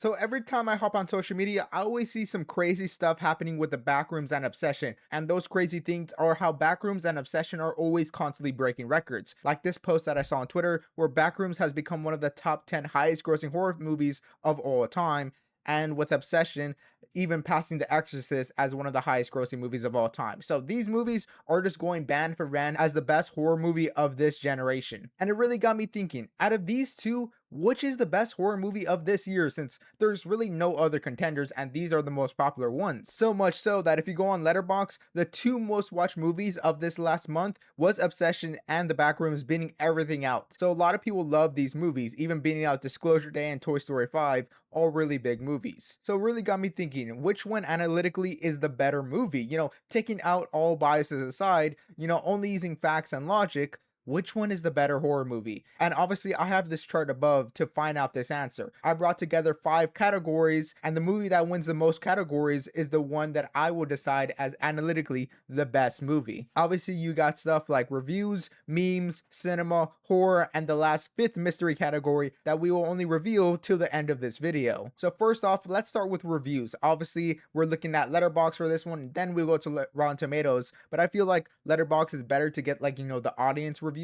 So every time I hop on social media, I always see some crazy stuff happening with the Backrooms and Obsession. And those crazy things are how Backrooms and Obsession are always constantly breaking records. Like this post that I saw on Twitter, where Backrooms has become one of the top 10 highest grossing horror movies of all time. And with Obsession, even passing The Exorcist as one of the highest grossing movies of all time. So these movies are just going band for band as the best horror movie of this generation. And it really got me thinking, out of these two, which is the best horror movie of this year, since there's really no other contenders and these are the most popular ones. So much so that if you go on Letterboxd, the two most watched movies of this last month was Obsession and The Backrooms, beating everything out. So a lot of people love these movies, even beating out Disclosure Day and Toy Story 5, all really big movies. So it really got me thinking, which one analytically is the better movie? Taking out all biases aside, only using facts and logic, which one is the better horror movie? And obviously, I have this chart above to find out this answer. I brought together 5 categories, and the movie that wins the most categories is the one that I will decide as analytically the best movie. Obviously, you got stuff like reviews, memes, cinema, horror, and the last 5th mystery category that we will only reveal till the end of this video. So first off, let's start with reviews. Obviously, we're looking at Letterboxd for this one, then we'll go to Rotten Tomatoes, but I feel like Letterboxd is better to get the audience reviews.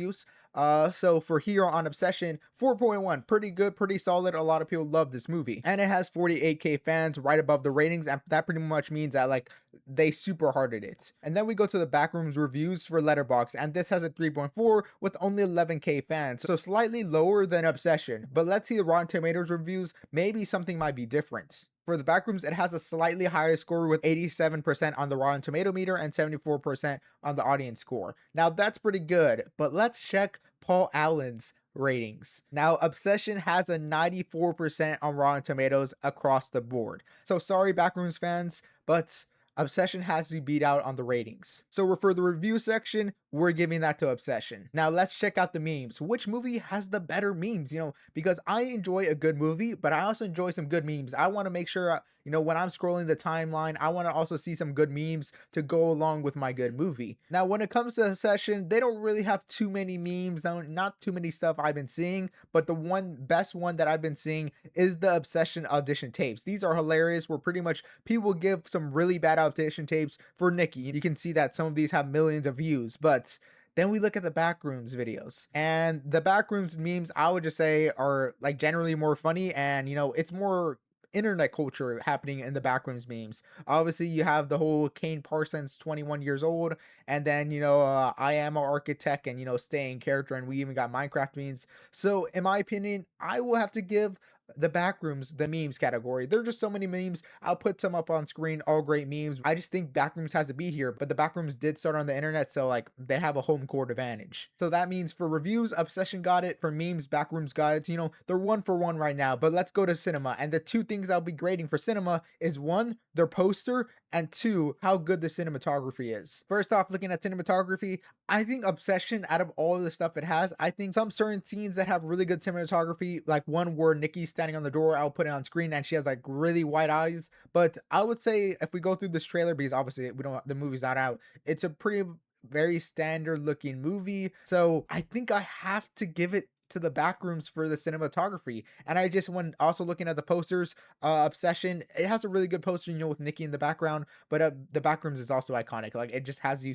So for here on Obsession, 4.1, pretty good, pretty solid. A lot of people love this movie, and it has 48K fans, right above the ratings, and that pretty much means that they super hearted it. And then we go to the Backrooms reviews for Letterboxd, and this has a 3.4 with only 11K fans, so slightly lower than Obsession. But let's see the Rotten Tomatoes reviews. Maybe something might be different. For the Backrooms, it has a slightly higher score with 87% on the Rotten Tomato meter and 74% on the audience score. Now that's pretty good, but let's check Paul Allen's ratings. Now, Obsession has a 94% on Rotten Tomatoes across the board. So sorry, Backrooms fans, but Obsession has to beat out on the ratings. So for the review section, we're giving that to Obsession. Now let's check out the memes. Which movie has the better memes? Because I enjoy a good movie, but I also enjoy some good memes. I want to make sure, when I'm scrolling the timeline, I want to also see some good memes to go along with my good movie. Now, when it comes to Obsession, they don't really have too many memes, not too many stuff I've been seeing, but the best one that I've been seeing is the Obsession audition tapes. These are hilarious, where pretty much people give some really bad audition tapes for Nikki. You can see that some of these have millions of views, but then we look at the Backrooms videos, and the Backrooms memes, I would just say, are generally more funny, and it's more internet culture happening in the Backrooms memes. Obviously, you have the whole Kane Parsons 21 years old, and then I am an architect, and stay in character, and we even got Minecraft memes. So in my opinion, I will have to give the Backrooms the memes category. There are just so many memes. I'll put some up on screen, all great memes. I just think Backrooms has a beat here, but the Backrooms did start on the internet, so they have a home court advantage. So that means for reviews, Obsession got it. For memes, Backrooms got it. They're 1 for 1 right now. But let's go to cinema, and the 2 things I'll be grading for cinema is 1, their poster, and 2, how good the cinematography is. First off, looking at cinematography, I think Obsession, out of all of the stuff it has, I think some certain scenes that have really good cinematography, like one where Nikki's standing on the door, I'll put it on screen, and she has really white eyes. But I would say, if we go through this trailer, because obviously the movie's not out, it's a pretty very standard looking movie. So I think I have to give it to the Backrooms for the cinematography. And I just, when also looking at the posters, Obsession, it has a really good poster, with Nikki in the background, but the Backrooms is also iconic. It just has you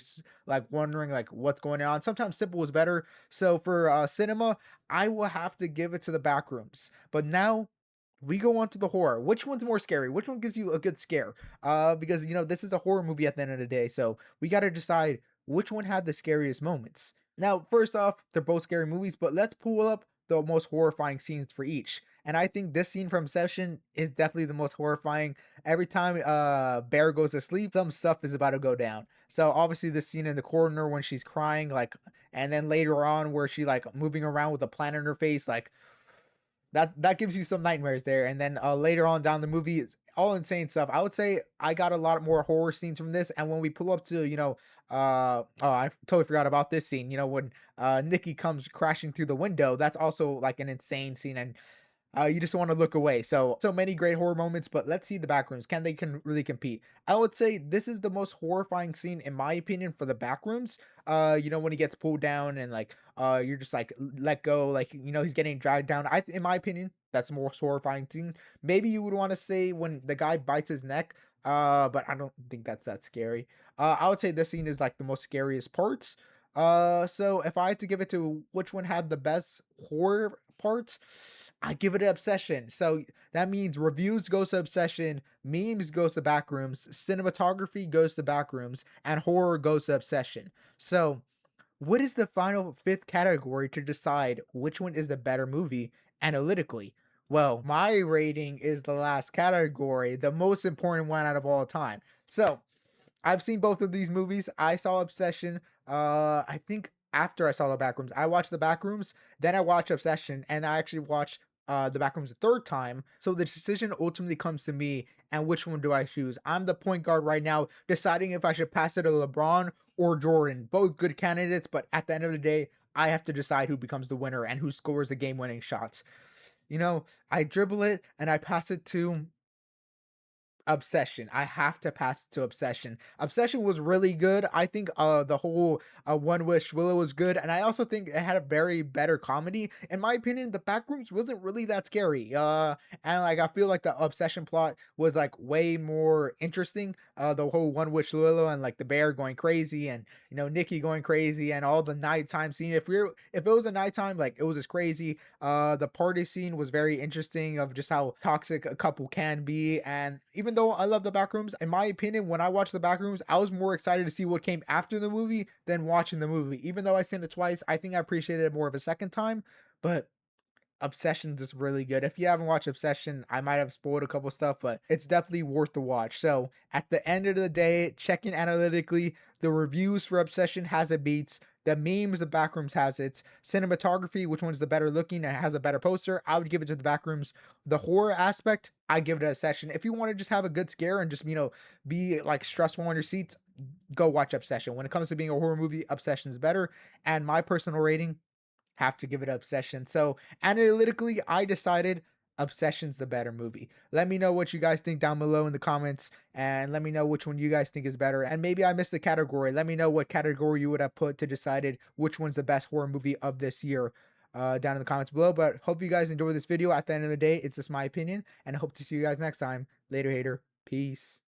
wondering what's going on. Sometimes simple is better. So for cinema, I will have to give it to the Backrooms. But now we go on to the horror. Which one's more scary? Which one gives you a good scare? Because this is a horror movie at the end of the day, so we got to decide which one had the scariest moments. Now, first off, they're both scary movies, but let's pull up the most horrifying scenes for each. And I think this scene from Obsession is definitely the most horrifying. Every time Bear goes to sleep, some stuff is about to go down. So obviously the scene in the corner when she's crying, and then later on where she moving around with a plant in her face, that gives you some nightmares there. And then later on down the movie, it's all insane stuff. I would say I got a lot more horror scenes from this. And when we pull up to oh, I totally forgot about this scene, when Nikki comes crashing through the window, that's also an insane scene. And You just want to look away. So many great horror moments, but let's see the Backrooms. Can they can really compete? I would say this is the most horrifying scene in my opinion for the Backrooms. When he gets pulled down and like you're just like let go, like he's getting dragged down. In my opinion, that's the most horrifying scene. Maybe you would want to say when the guy bites his neck, but I don't think that's that scary. I would say this scene is like the most scariest parts. So if I had to give it to which one had the best horror parts, I give it an Obsession. So that means reviews goes to Obsession, memes goes to Backrooms, cinematography goes to Backrooms, and horror goes to Obsession. So what is the final fifth category to decide which one is the better movie analytically? Well, my rating is the last category, the most important one out of all time. So I've seen both of these movies. I saw Obsession. I think after I saw the Backrooms, I watched the Backrooms, then I watched Obsession, and I actually watched the Backrooms a third time. So the decision ultimately comes to me, and which one do I choose? I'm the point guard right now, deciding if I should pass it to LeBron or Jordan. Both good candidates, but at the end of the day, I have to decide who becomes the winner and who scores the game-winning shots. I dribble it and I pass it to Obsession. I have to pass it to Obsession. Obsession was really good. I think the whole One Wish Willow was good, and I also think it had a very better comedy. In my opinion, the Backrooms wasn't really that scary. And like I feel like the Obsession plot was like way more interesting. The whole One Wish Willow and like the bear going crazy, and Nikki going crazy, and all the nighttime scene. If it was a nighttime, like it was just crazy. The party scene was very interesting of just how toxic a couple can be. And even though I love the Backrooms, in my opinion, when I watched the Backrooms, I was more excited to see what came after the movie than watching the movie. Even though I seen it twice, I think I appreciated it more of a second time. But Obsession's is really good. If you haven't watched Obsession, I might have spoiled a couple stuff, but it's definitely worth the watch. So at the end of the day, checking analytically, the reviews for Obsession has it beats. The memes, the Backrooms has it. Cinematography, which one's the better looking and has a better poster, I would give it to the Backrooms. The horror aspect, I give it a Obsession. If you want to just have a good scare and just be like stressful on your seats, go watch Obsession. When it comes to being a horror movie, Obsession is better. And my personal rating, have to give it Obsession. So analytically, I decided Obsession's the better movie. Let me know what you guys think down below in the comments, and let me know which one you guys think is better. And maybe I missed the category. Let me know what category you would have put to decided which one's the best horror movie of this year. Down in the comments below. But hope you guys enjoy this video. At the end of the day, it's just my opinion, and I hope to see you guys next time. Later, hater. Peace.